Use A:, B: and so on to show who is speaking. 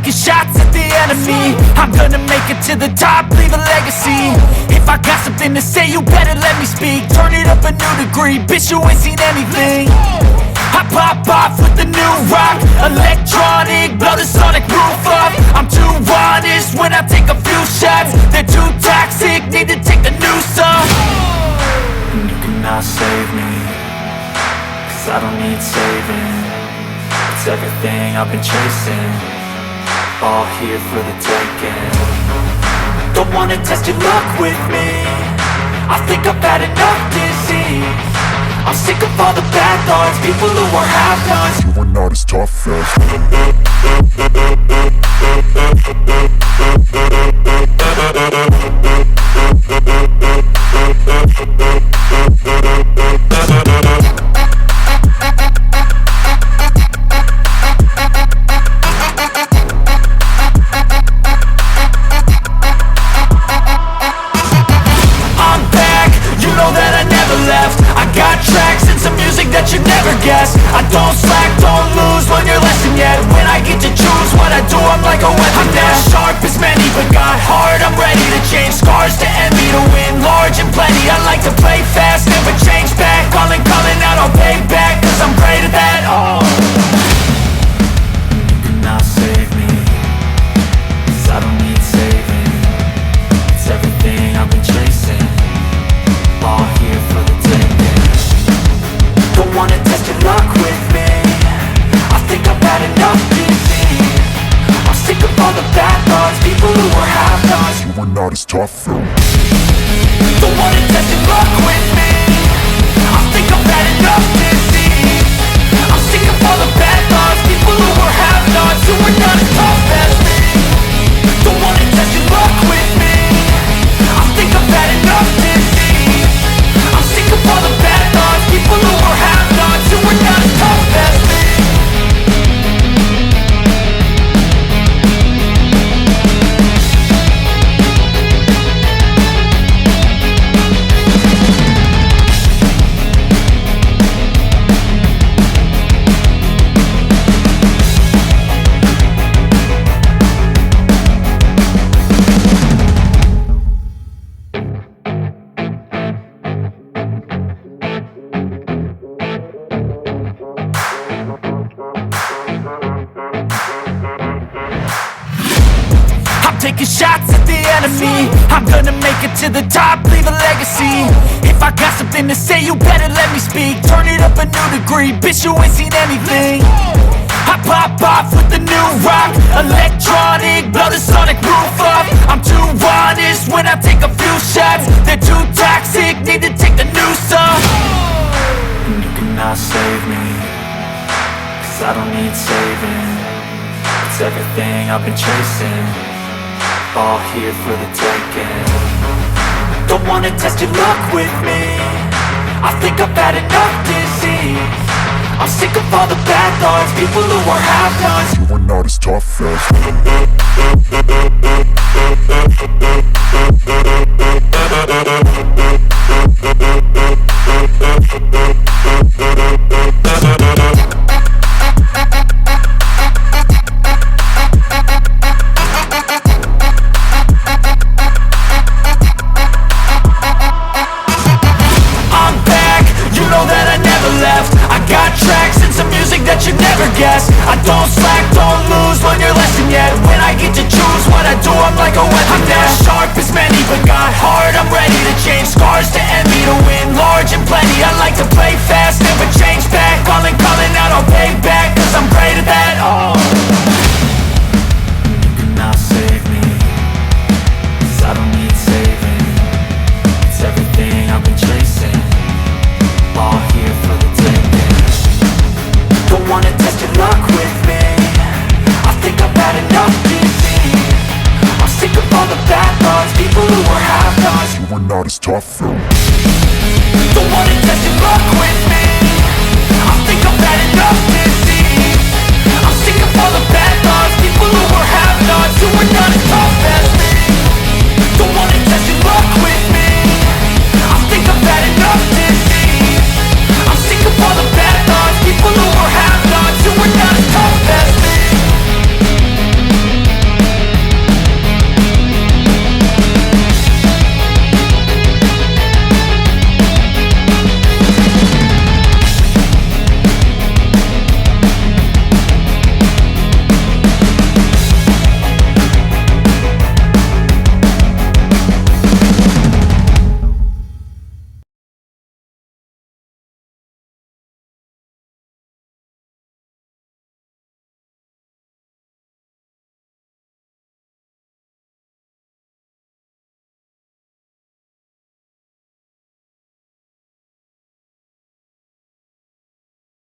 A: taking shots at the enemy. I'm gonna make it to the top, leave a legacy. If I got something to say, you better let me speak. Turn it up a new degree, bitch, you ain't seen anything. I pop off with the new rock, electronic, blow the sonic roof up. I'm too honest when I take a few shots. They're too toxic, need to take the noose off. And you cannot save me, 'cause I don't need saving. It's everything I've been chasing, all here for the taking. Don't wanna test your luck with me, I think I've had enough disease. I'm sick of all the bad thoughts, people who are half-nots.
B: You were not as tough as
A: I don't slack, don't lose, learn your lesson yet. When I get to choose what I do, I'm like a weapon. I'm not sharp as many, but got heart, I'm ready to change. Scars to envy, to win large and plenty. I like to play fast, never change back. Calling out, I'll pay back, 'cause I'm great at that. Oh, you cannot save me, 'cause I don't need saving. It's everything I've been chasing, all here for the taking. Don't wanna test your luck with me, I think I've had enough disease. I'm sick of all the bad thoughts, people who are half-nots.
B: you were not as tough though.
A: Don't wanna test your luck with me, I think I've had enough disease. I'm sick of all the bad thoughts, people who are half-nots, who are not as tough as me. Don't wanna test your luck with me, I think I've had enough disease. I'm sick of all the bad thoughts, people who are half-nots, who are not as tough as me. Taking shots at the enemy. I'm gonna make it to the top, leave a legacy. If I got something to say, you better let me speak. Turn it up a new degree, bitch, you ain't seen anything. I pop off with the new rock, electronic, blow the sonic roof up. I'm too honest when I take a few shots. They're too toxic, need to take the noose off. And you cannot save me, 'cause I don't need saving. It's everything I've been chasing, all here for the taking. Don't wanna test your luck with me, I think I've had enough disease. I'm sick of all the bad thoughts, people who are half-nots.
B: You were not as tough as
A: I don't slack, don't lose, learn your lesson yet. When I get to choose what I do, I'm like a weapon. I'm not sharp as many, but got heart, I'm ready to change. Scars to envy, to win large and plenty. I like to play fast, never change back. Calling out, I'll pay back, 'cause I'm great at that. Oh, you cannot save me, 'cause I don't need saving. It's everything I've been chasing, all here for the taking. Don't wanna test your luck with me, I think I've had enough disease. I'm sick of all the bad thoughts, people who are half-nots.
B: you were not as tough though.
A: Don't wanna test your luck with me, I think I've had enough disease. I'm sick of all the bad thoughts, people who are half-nots, who are not as